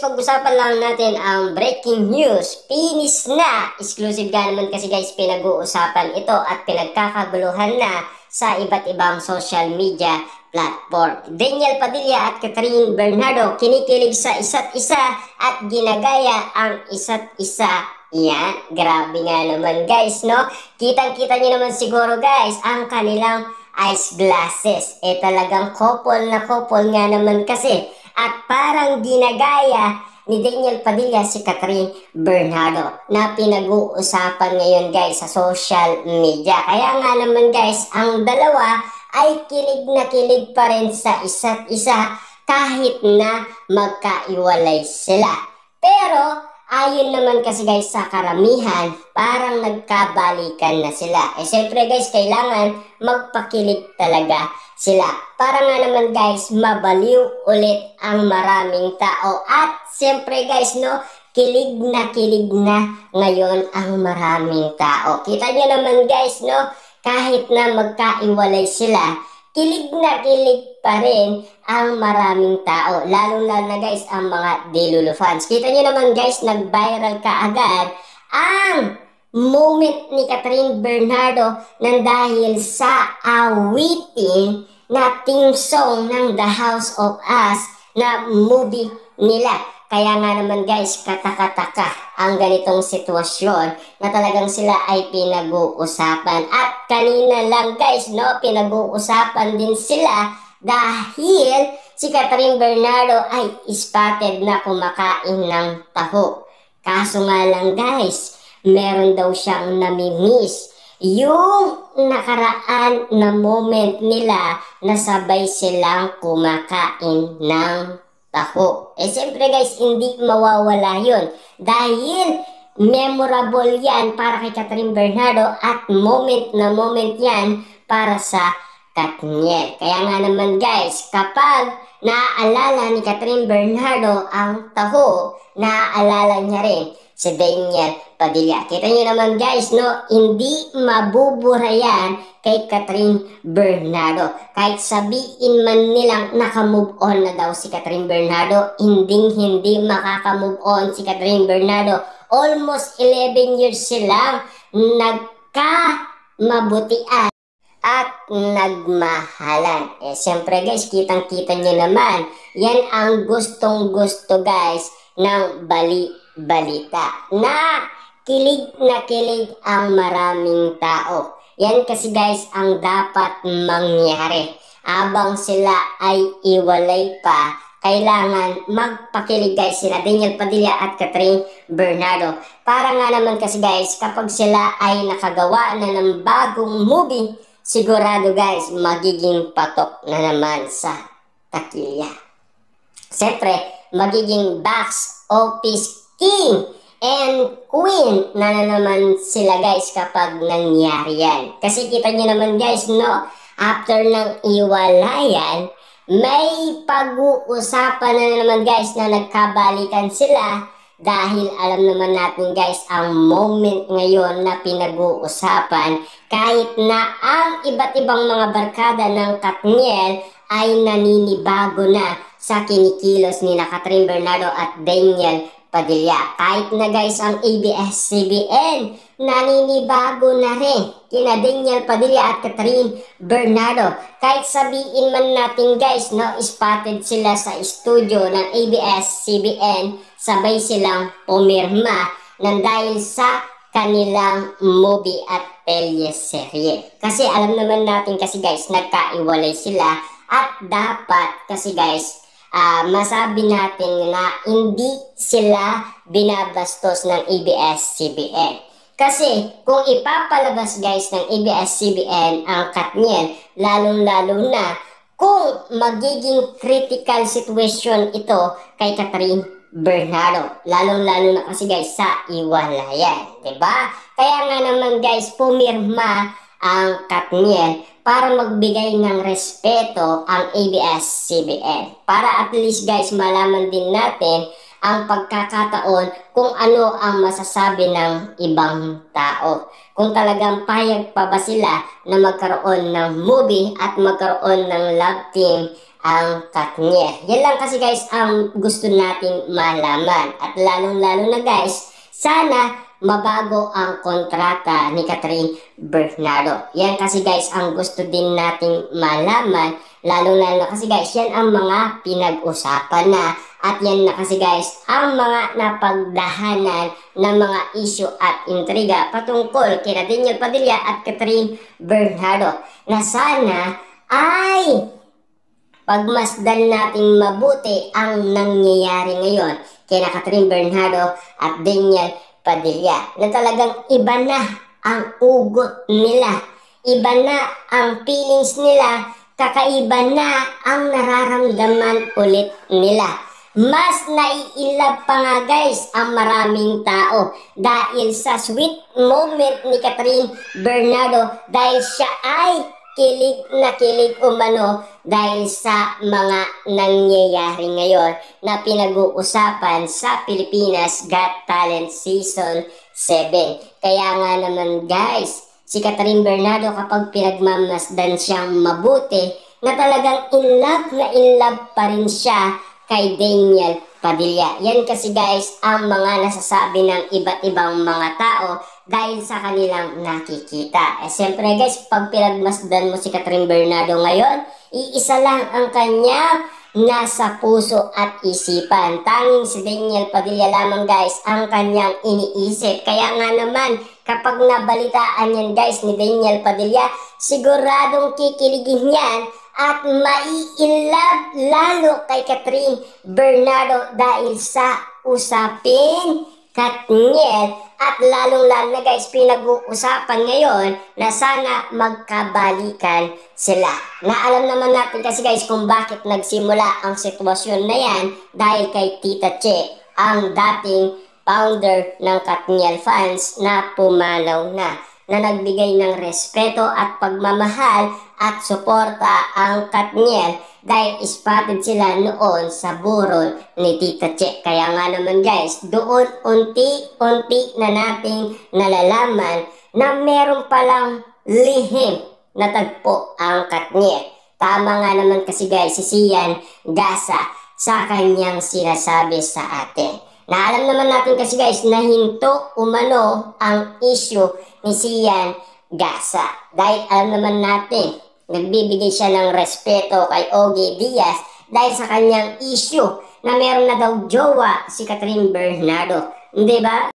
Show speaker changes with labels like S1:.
S1: pag-usapan lang natin ang breaking news. Finish na! Exclusive nga naman kasi guys, pinag-uusapan ito at pinagkakaguluhan na sa iba't ibang social media platform. Daniel Padilla at Catherine Bernardo kinikilig sa isa't isa at ginagaya ang isa't isa. Yan, grabe nga naman guys, no? Kitang-kita nyo naman siguro guys ang kanilang ice glasses. Talagang couple na couple nga naman kasi. At parang ginagaya ni Daniel Padilla si Catherine Bernardo na pinag-uusapan ngayon guys sa social media. Kaya nga naman guys, ang dalawa ay kilig na kilig pa rin sa isa't isa kahit na magkaiwalay sila. Pero ayon naman kasi guys sa karamihan, parang nagkabalikan na sila. Siyempre guys, kailangan magpakilig talaga sila. Para nga naman guys, mabaliw ulit ang maraming tao. At siyempre guys, no, kilig na ngayon ang maraming tao. Kita nyo naman guys, no, kahit na magkaiwalay sila, kilig na kilig pa rin ang maraming tao. Lalo-lalo na guys ang mga Delulu fans. Kita nyo naman guys, nag-viral kaagad ang moment ni Catherine Bernardo nang dahil sa awitin na theme song ng The House of Us na movie nila. Kaya nga naman guys, kataka-taka ang ganitong sitwasyon na talagang sila ay pinag-uusapan. At kanina lang guys, no, pinag-uusapan din sila dahil si Catherine Bernardo ay spotted na kumakain ng taho. Kaso nga lang guys, meron daw siyang namimiss. Yung nakaraan na moment nila na sabay silang kumakain ng taho. Siyempre guys, hindi mawawala yun. Dahil memorable yan para kay Catherine Bernardo at moment na moment yan para sa Katniel. Kaya nga naman guys, kapag naaalala ni Catherine Bernardo ang taho, naaalala niya rin si Daniel Padilla. Kita nyo naman guys, no, hindi mabubura yan kay Catherine Bernardo. Kahit sabihin man nilang nakamove on na daw si Catherine Bernardo, hindi makakamove on si Catherine Bernardo. Almost 11 years silang nagkamabutian at nagmahalan. Siyempre guys, kitang-kita nyo naman, yan ang gustong-gusto guys ng balita na kilig ang maraming tao. Yan kasi guys ang dapat mangyari. Abang sila ay iwalay pa, kailangan magpakilig guys sila Daniel Padilla at Catherine Bernardo. Para nga naman kasi guys, kapag sila ay nakagawa na ng bagong movie, sigurado guys, magiging patok na naman sa takilya. Siyempre, magiging box office king and queen na naman sila guys kapag nangyari yan. Kasi kita nyo naman guys, no, after ng iwalayan, may pag-uusapan na naman guys na nagkabalikan sila. Dahil alam naman natin guys, ang moment ngayon na pinag-uusapan, kahit na ang iba't ibang mga barkada ng Katniel ay naninibago na sa kinikilos ni Catherine Bernardo at Daniel Padilla. Kahit na guys ang ABS-CBN, naninibago na rin kina Daniel Padilla at Catherine Bernardo. Kahit sabihin man natin guys, no, spotted sila sa studio ng ABS-CBN, sabay silang pumirma nang dahil sa kanilang movie at teleserye. Kasi alam naman natin kasi guys, nagkaiwalay sila at dapat kasi guys, masabi natin na hindi sila binabastos ng ABS-CBN. Kasi kung ipapalabas guys ng ABS-CBN ang Katniel, lalong-lalo na kung magiging critical situation ito kay Catherine Bernardo, lalong-lalo na kasi guys sa iwalayan, diba? Kaya nga naman guys, pumirma ang Katniel para magbigay ng respeto ang ABS-CBN. Para at least guys, malaman din natin ang pagkakataon kung ano ang masasabi ng ibang tao. Kung talagang payag pa ba sila na magkaroon ng movie at magkaroon ng love team ang Katniel. Yan lang kasi guys ang gusto nating malaman. At lalong-lalo na guys, sana mabago ang kontrata ni Catherine Bernardo. Yan kasi guys ang gusto din nating malaman. Lalo-lalo na kasi guys, yan ang mga pinag-usapan na. At yan na kasi guys, ang mga napagdahanan ng mga issue at intriga patungkol kina Daniel Padilla at Catherine Bernardo. Na sana ay pagmasdan nating mabuti ang nangyayari ngayon kina Catherine Bernardo at Daniel Padilla. Na talagang iba na ang ugot nila. Iba na ang feelings nila. Kakaiba na ang nararamdaman ulit nila. Mas naiilab pa nga guys ang maraming tao dahil sa sweet moment ni Catherine Bernardo dahil siya ay kilig na kilig umano dahil sa mga nangyayari ngayon na pinag-uusapan sa Pilipinas Got Talent Season 7. Kaya nga naman guys, si Catherine Bernardo kapag pinagmamasdan siyang mabuti na talagang in love pa rin siya kay Daniel Padilla. Yan kasi guys ang mga nasasabi ng iba't ibang mga tao dahil sa kanilang nakikita. Siyempre guys, pag pinagmasdan mo si Catherine Bernardo ngayon, iisa lang ang kanya nasa puso at isipan. Tanging si Daniel Padilla lamang guys ang kanyang iniisip. Kaya nga naman, kapag nabalitaan yan guys ni Daniel Padilla, siguradong kikiligin yan at mai-inlove lalo kay Catherine Bernardo dahil sa usapin Katniel. At lalong-lalo na guys, pinag-uusapan ngayon na sana magkabalikan sila. Na alam naman natin kasi guys kung bakit nagsimula ang sitwasyon na yan dahil kay Tita Che, ang dating founder ng Katniel fans na pumanaw na nagbigay ng respeto at pagmamahal at suporta ang Katniel dahil spotted sila noon sa burol ni Tita Che. Kaya nga naman guys, doon unti-unti na nating nalalaman na meron palang lihim na tagpo ang Katniel. Tama nga naman kasi guys si Sian Gasa sa kanyang sinasabi sa atin. Na alam naman natin kasi guys na hinto umano ang issue ni Sian Gasa. Dahil alam naman natin, nagbibigay siya ng respeto kay Ogie Diaz dahil sa kanyang issue na meron na daw jowa si Catherine Bernardo. Di ba?